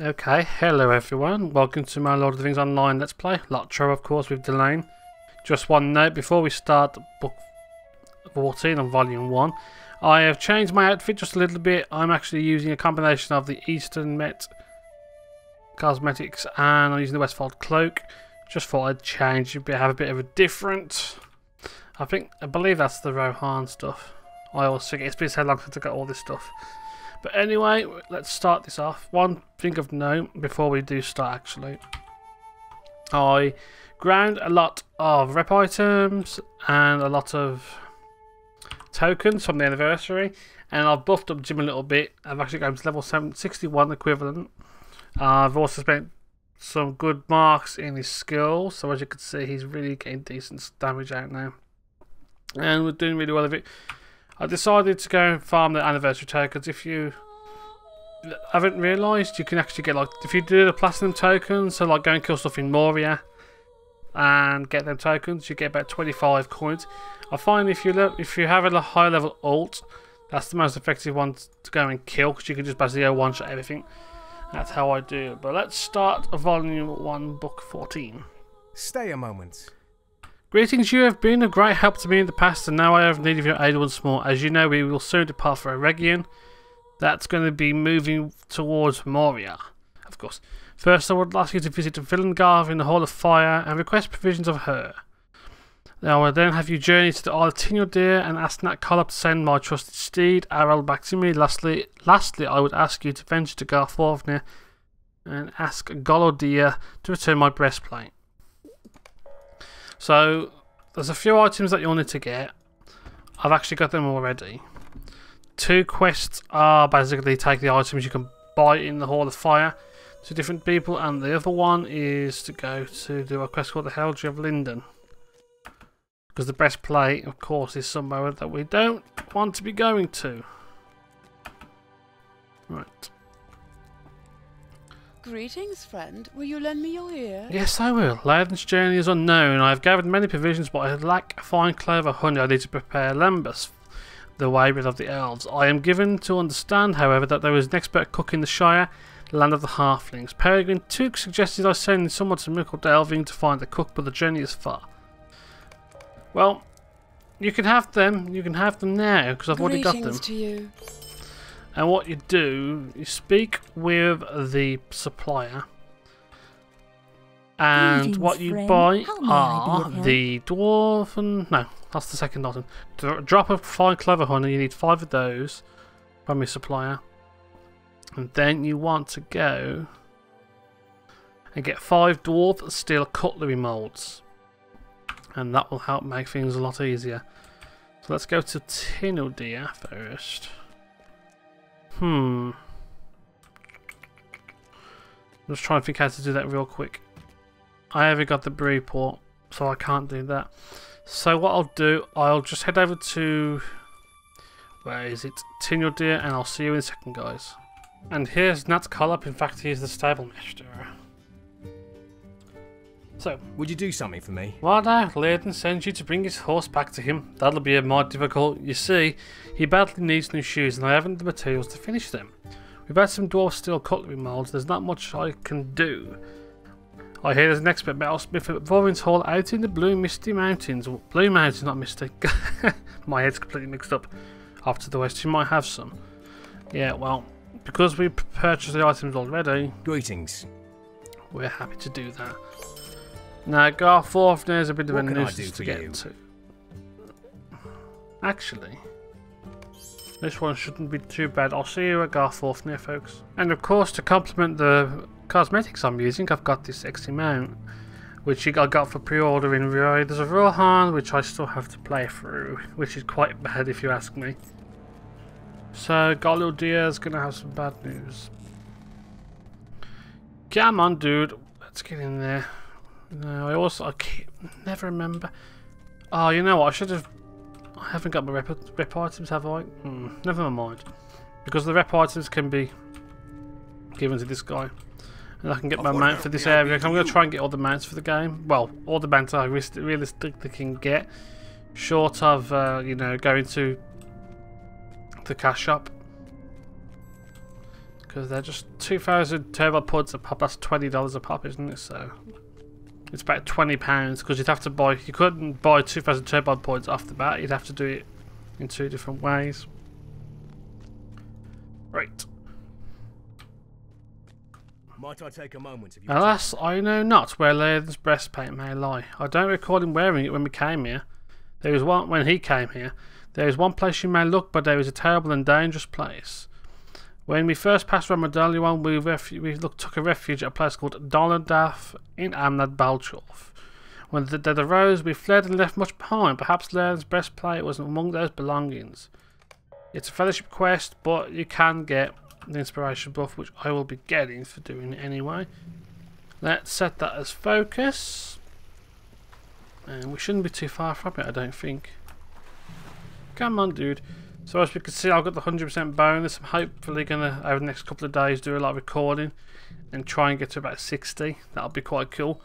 Okay, hello everyone, welcome to my Lord of the Rings Online Let's Play, LotRO of course with Dulayne. Just one note before we start book 14 on volume 1, I have changed my outfit just a little bit. I'm actually using a combination of the Eastern Met cosmetics and I'm using the Westfold cloak. Just thought I'd change, have a bit of a different. I believe that's the Rohan stuff. I always think it's been so long since I got all this stuff. But anyway, let's start this off. One thing of note before we do start actually. I ground a lot of rep items and a lot of tokens from the anniversary. And I've buffed up Jim a little bit. I've actually gone to level 61 equivalent. I've also spent some good marks in his skills. So as you can see, he's really getting decent damage out now. And we're doing really well with it. I decided to go and farm the anniversary tokens. If you haven't realised, you can actually get, like, if you do the platinum tokens, so like go and kill stuff in Moria and get them tokens, you get about 25 coins. I find if you have a high level ult, that's the most effective one to go and kill, because you can just basically go one shot everything. That's how I do it. But let's start volume 1, book 14. Stay a moment. Greetings, you have been of great help to me in the past, and now I have need of your aid once more. As you know, we will soon depart for Eregion. That's going to be moving towards Moria, of course. First, I would ask you to visit Isengard in the Hall of Fire and request provisions of her. I will then have you journey to the Isle of Tineldir and ask Nat Collop to send my trusted steed, Arel, back to me. Lastly, I would ask you to venture to Garforfnir and ask Golodea to return my breastplate. So, there's a few items that you'll need to get. I've actually got them already. 2 quests are basically take the items you can buy in the Hall of Fire to different people, and the other one is to go to do a quest called the Heraldry of Linden. Because the breastplate, of course, is somewhere that we don't want to be going to. Right. Greetings, friend. Will you lend me your ear? Yes, I will. Leiden's journey is unknown. I have gathered many provisions, but I lack fine clover honey. I need to prepare lembas, the wayward of the elves. I am given to understand, however, that there is an expert cook in the Shire, the land of the halflings. Peregrine Took suggested I send someone to Mickle Delving to find the cook, but the journey is far. Well, you can have them. You can have them now, because I've already got them. Greetings to you. And what you do, you speak with the supplier, and Greetings, what you friend. buy How may I be are of help? the dwarven. No, that's the second item. Drop of fine clover honey. You need 5 of those from your supplier, and then you want to go and get 5 dwarf steel cutlery molds, and that will help make things a lot easier. So let's go to Tineldir first. I'm just trying to think how to do that real quick. I haven't got the bree port, so I can't do that. So what I'll do, I'll just head over to, where is it? Tineldir, and I'll see you in a second, guys. And here's Nat Collop. In fact, he's the stable master. So, Would you do something for me? why now? Leighton sends you to bring his horse back to him. That'll be a mite difficult. You see, he badly needs new shoes, and I haven't the materials to finish them. We've had some dwarf steel cutlery molds. There's not much I can do. I hear there's an expert metalsmith at Vorin's Hall out in the Blue Misty Mountains. Blue Mountains, not Misty. My head's completely mixed up. Off to the west, you might have some. Yeah, well, because we purchased the items already, Greetings. we're happy to do that. Now, Garforfnir is a bit of a What can I nuisance do to for get you? to. Actually, this one shouldn't be too bad. I'll see you at Garforfnir, folks. And of course, to complement the cosmetics I'm using, I've got this XE mount, which I got for pre-order in Riders of Rohan, which I still have to play through, which is quite bad if you ask me. So, Golodea is going to have some bad news. Come on, dude. Let's get in there. No, I never remember. Oh, you know what? I haven't got my rep items, have I? Never mind. Because the rep items can be given to this guy. And I can get my mount for this area. I'm going to try and get all the mounts for the game. Well, all the mounts I realistically can get. Short of, you know, going to the cash shop. Because they're just 2,000 turbo pods a pop. That's $20 a pop, isn't it? So it's about £20 because you'd have to buy. You couldn't buy 2,000 turbo pods off the bat. You'd have to do it in 2 different ways. Right. Might I take a moment of your Alas, I know not where Lairn's breastplate may lie. I don't recall him wearing it when we came here. There was one when he came here. There is one place you may look, but there is a terrible and dangerous place. When we first passed around Medallion, we took a refuge at a place called Dulayne in Amnad Balchorf. When the dead arose, we fled and left much behind. Perhaps Lairn's breastplate was among those belongings. It's a fellowship quest, but you can get the inspiration buff, which I will be getting for doing it anyway. Let's set that as focus. And we shouldn't be too far from it, I don't think. Come on, dude. So as we can see, I've got the 100% bonus. I'm hopefully going to, over the next couple of days, do a lot of recording and try and get to about 60. That'll be quite cool.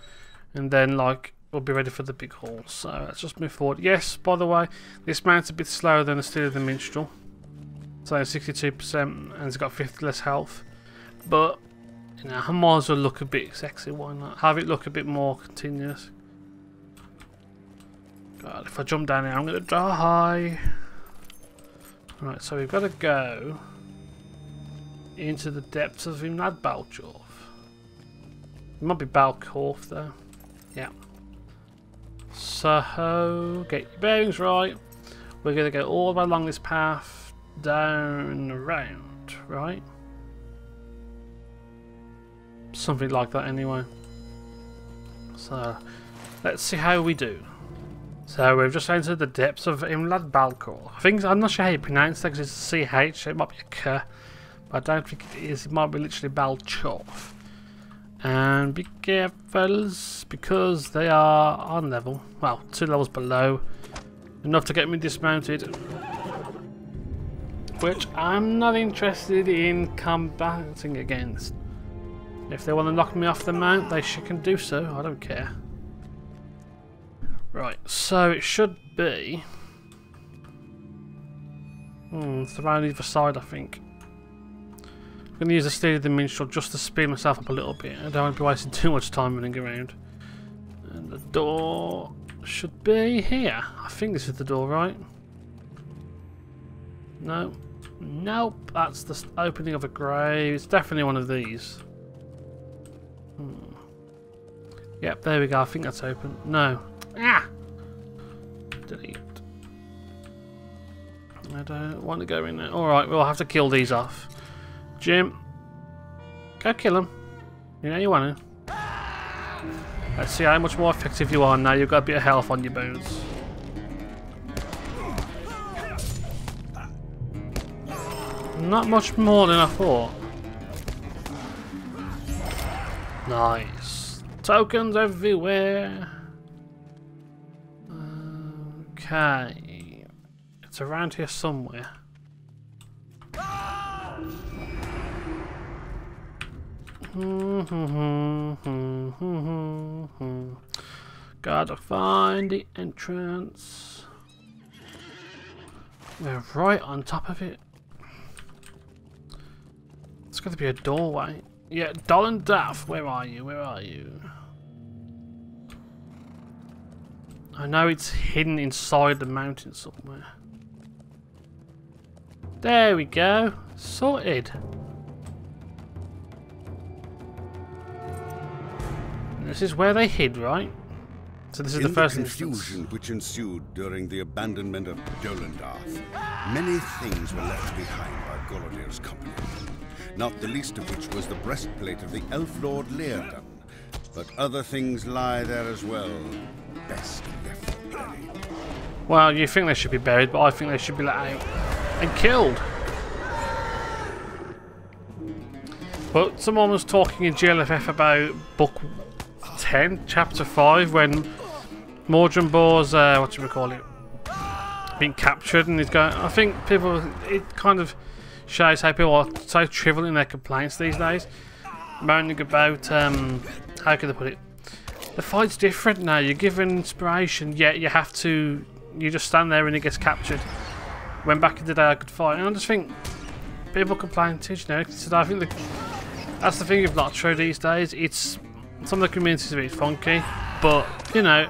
And then, like, we'll be ready for the big haul. So let's just move forward. Yes, by the way, this mount's a bit slower than the Steel of the Minstrel. So 62% and it's got 50 less health. But, you know, I might as well look a bit sexy. Why not? Have it look a bit more continuous. God, if I jump down here, I'm going to die. Right, so we've got to go into the depths of Imnad Balchorf. It might be Balchorf though. Yeah. So, get your bearings right. We're going to go all the way along this path, down, around, right? Something like that anyway. So, let's see how we do. So we've just entered the depths of Imnad Balchorf. I'm not sure how you pronounce it because it's a CH, so it might be a K. But I don't think it is. It might be literally Balchorf. And be careful because they are on level. Well, 2 levels below. Enough to get me dismounted. Which I'm not interested in combating against. If they want to knock me off the mount, they can do so. I don't care. Right, so it should be... it's around either side, I think. I'm going to use the Steel of the Minstrel just to speed myself up a little bit. I don't want to be wasting too much time running around. And the door should be here. I think this is the door, right? No. Nope, that's the opening of a grave. It's definitely one of these. Yep, there we go. I think that's open. No. Ah! Delete. I don't want to go in there. Alright, we'll have to kill these off. Jim, go kill them. You know you want to. Let's see how much more effective you are now. You've got a bit of health on your bones. Not much more than I thought. Nice. Tokens everywhere. Okay, it's around here somewhere. Gotta find the entrance. We're right on top of it. It's got to be a doorway. Yeah, Dulayne Daff, where are you? Where are you? I know it's hidden inside the mountain somewhere. There we go. Sorted. This is where they hid, right? So this is the first confusion which ensued during the abandonment of Dulayne Daff, many things were left behind by Golodir's company. Not the least of which was the breastplate of the Elf Lord Lairden. But other things lie there as well. Best left buried. Well, you think they should be buried, but I think they should be let out and killed. But someone was talking in GLFF about book 10, chapter 5, when Mordrumbor's, being captured, and he's going. I think people, it kind of shows how people are so trivial in their complaints these days, moaning about, how can I put it? The fight's different now. You're given inspiration, yet you have to. You just stand there and he gets captured. When back in the day I could fight, and I just think people complain too, you know. So I think that's the thing with LotRO these days. It's some of the communities are a bit funky, but you know,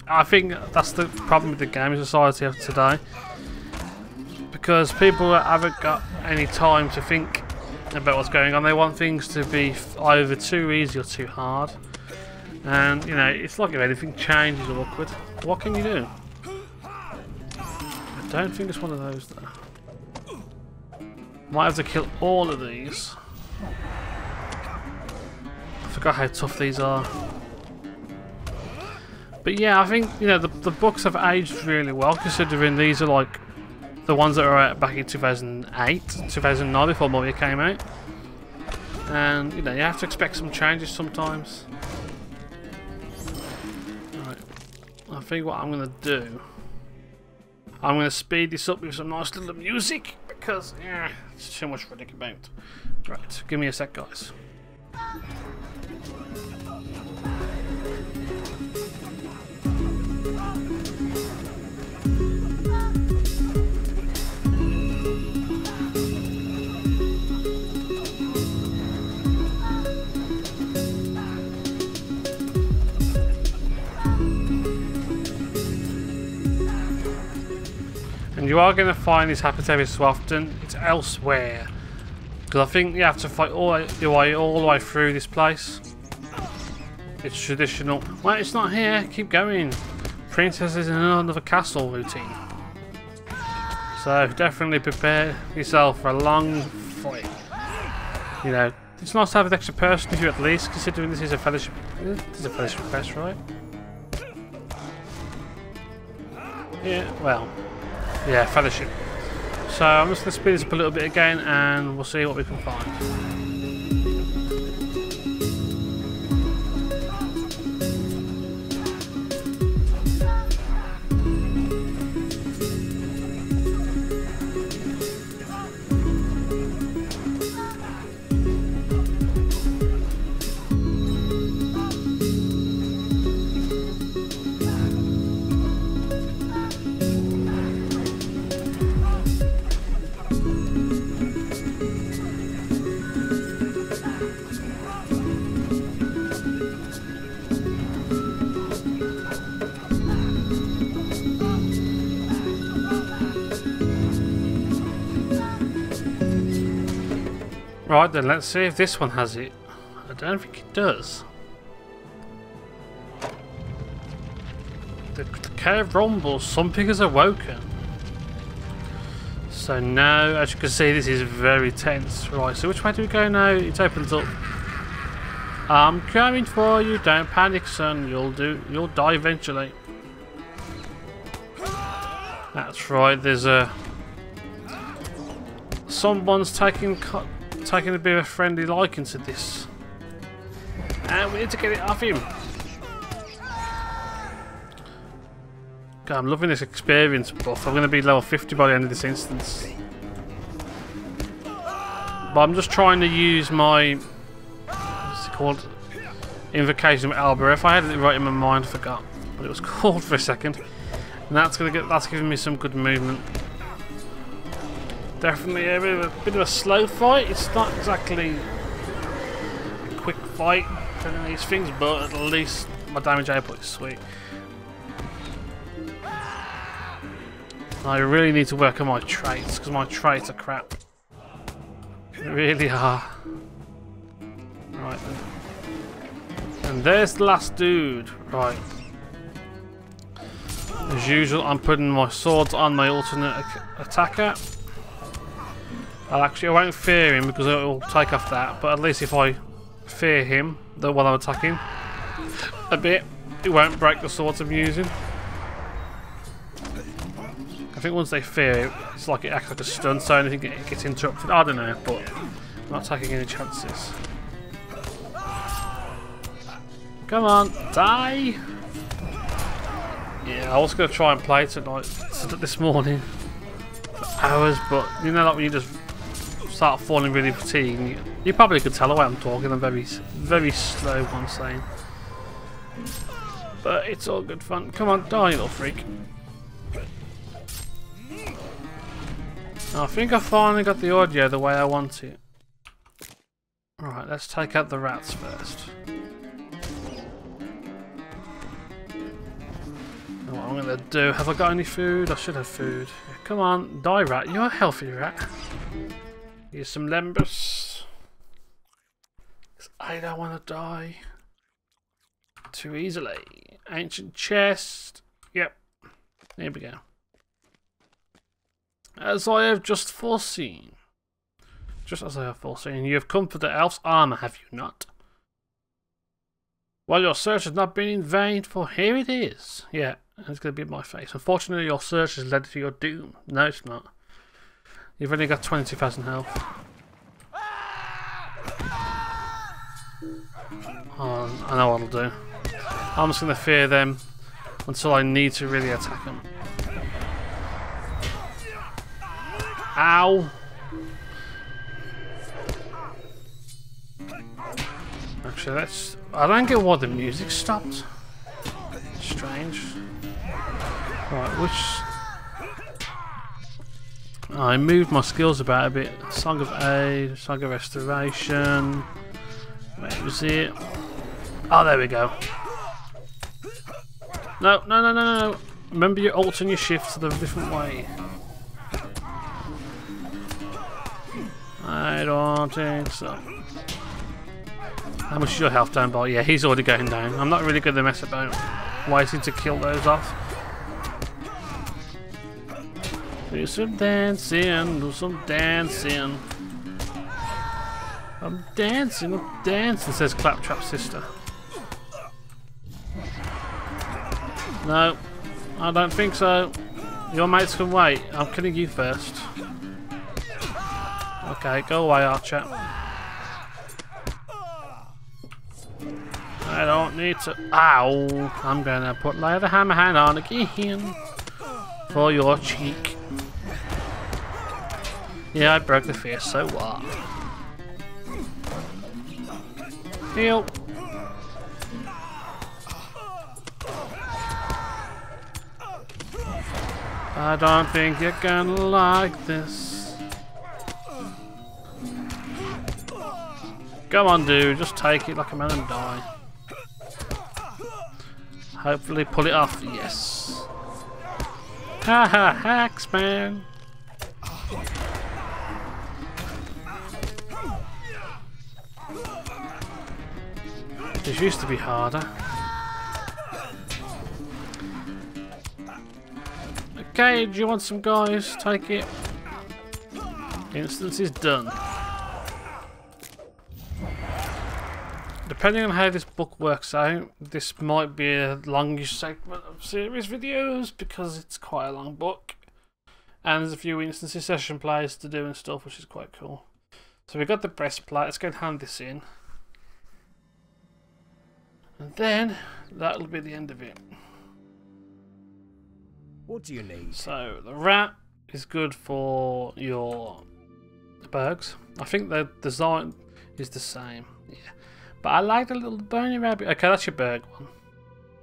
I think that's the problem with the gaming society of today, because people haven't got any time to think about what's going on. They want things to be either too easy or too hard, and you know, it's like if anything changes or awkward. What can you do? I don't think it's one of those though. Might have to kill all of these. I forgot how tough these are. But yeah, I think, you know, the books have aged really well, considering these are like the ones that were out back in 2008, 2009, before Midway came out. And you know, you have to expect some changes sometimes. Right. I think what I'm gonna do, I'm gonna speed this up with some nice little music, because yeah, it's too much to think about. Right, give me a sec, guys. And you are going to find this happens every so often. It's elsewhere, because I think you have to fight all the way through this place. It's traditional. Well, it's not here. Keep going. Princess is in another castle routine. So definitely prepare yourself for a long fight. You know, it's nice to have an extra person with you at least, considering this is a fellowship. This is a fellowship quest, right? Yeah. Well. Yeah, fellowship. So I'm just going to speed this up a little bit again, and we'll see what we can find. Right then, let's see if this one has it. I don't think it does. The cave rumbles, something has awoken. So now, as you can see, this is very tense. Right, so which way do we go now? It opens up. I'm coming for you, don't panic son, you'll die eventually. That's right, there's someone's taking a bit of a friendly liking to this, and we need to get it off him. God, I'm loving this experience buff. I'm going to be level 50 by the end of this instance, but I'm just trying to use my, what's it called, Invocation of Albert. If I had it right in my mind, I forgot what it was called for a second, and that's giving me some good movement. Definitely a bit of a slow fight. It's not exactly a quick fight for any of these things, but at least my damage output is sweet. I really need to work on my traits, because my traits are crap. They really are. Right then. And there's the last dude. Right. As usual, I'm putting my swords on my alternate attacker. I won't fear him because it will take off that, but at least if I fear him while I'm attacking a bit, it won't break the swords I'm using. I think once they fear it, it's like it acts like a stun, so anything gets interrupted. I don't know, but I'm not taking any chances. Come on, die! Yeah, I was going to try and play tonight, this morning, for hours, but you know, like when you just start falling really fatigued, you probably could tell the way I'm talking. I'm very slow, what I'm saying, but it's all good fun. Come on, die, you little freak. I think I finally got the audio the way I want it. Right, let's take out the rats first. What I'm gonna do, have I got any food? I should have food. Come on, die rat, you're a healthy rat. Here's some lembas. 'Cause I don't want to die too easily. Ancient chest. Yep. Here we go. As I have just foreseen. Just as I have foreseen. You have come for the elf's armour, have you not? Well, your search has not been in vain, for here it is. Yeah, it's going to be in my face. Unfortunately, your search has led to your doom. No, it's not. You've only got 22,000 health. Oh, I know what I'll do. I'm just going to fear them until I need to really attack them. Ow! Actually, let's... I don't get why the music stopped. Strange. Right, which... I moved my skills about a bit. Song of Aid, Song of Restoration. Where was it? Oh, there we go. No, no, no, no, no. Remember your alt and your shift to the different way. I don't think so. How much is your health down by? Yeah, he's already going down. I'm not really going to mess about waiting to kill those off. Do some dancing, do some dancing. I'm dancing, says Claptrap Sister. No, I don't think so. Your mates can wait. I'm killing you first. Okay, go away, archer. I don't need to. Ow! I'm gonna lay the hammer hand on again for your cheek. Yeah, I broke the face, so what? Heal. I don't think you're gonna like this. Come on, dude, just take it like a man and die. Hopefully pull it off, yes. Haha, hacks, man. This used to be harder. Okay, do you want some guys? Take it. Instance is done. Depending on how this book works out, this might be a longish segment of series videos because it's quite a long book. And there's a few instances session plays to do and stuff, which is quite cool. So we've got the breastplate, let's go and hand this in. And then, that'll be the end of it. What do you need? So, the rat is good for your bergs. I think the design is the same, yeah. But I like the little bony rabbit. Okay, that's your berg one.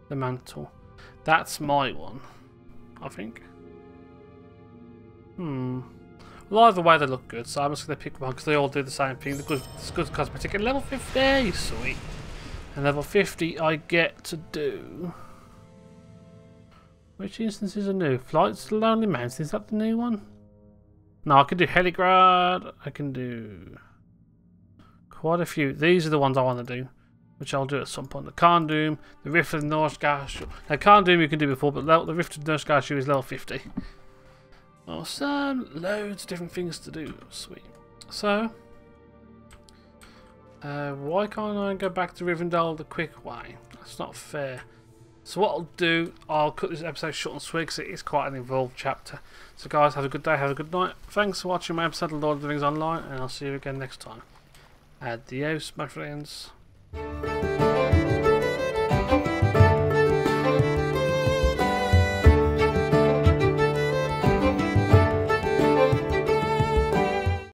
The mantle. That's my one, I think. Well, either way they look good, so I'm just going to pick one because they all do the same thing. It's good cosmetic. And level 50, sweet. And level 50 I get to do... Which instances are new? Flights to the Lonely Mountains, is that the new one? No, I can do Heligrad, I can do... Quite a few. These are the ones I want to do, which I'll do at some point. The Carndoom, the Rift of the Northgard. Now, Carndoom you can do before, but the Rift of the Northgard is level 50. Awesome. Loads of different things to do. Sweet. So, why can't I go back to Rivendell the quick way? That's not fair. So what I'll do, I'll cut this episode short and sweet because it is quite an involved chapter. So guys, have a good day, have a good night. Thanks for watching my episode of Lord of the Rings Online, and I'll see you again next time. Adios, my friends.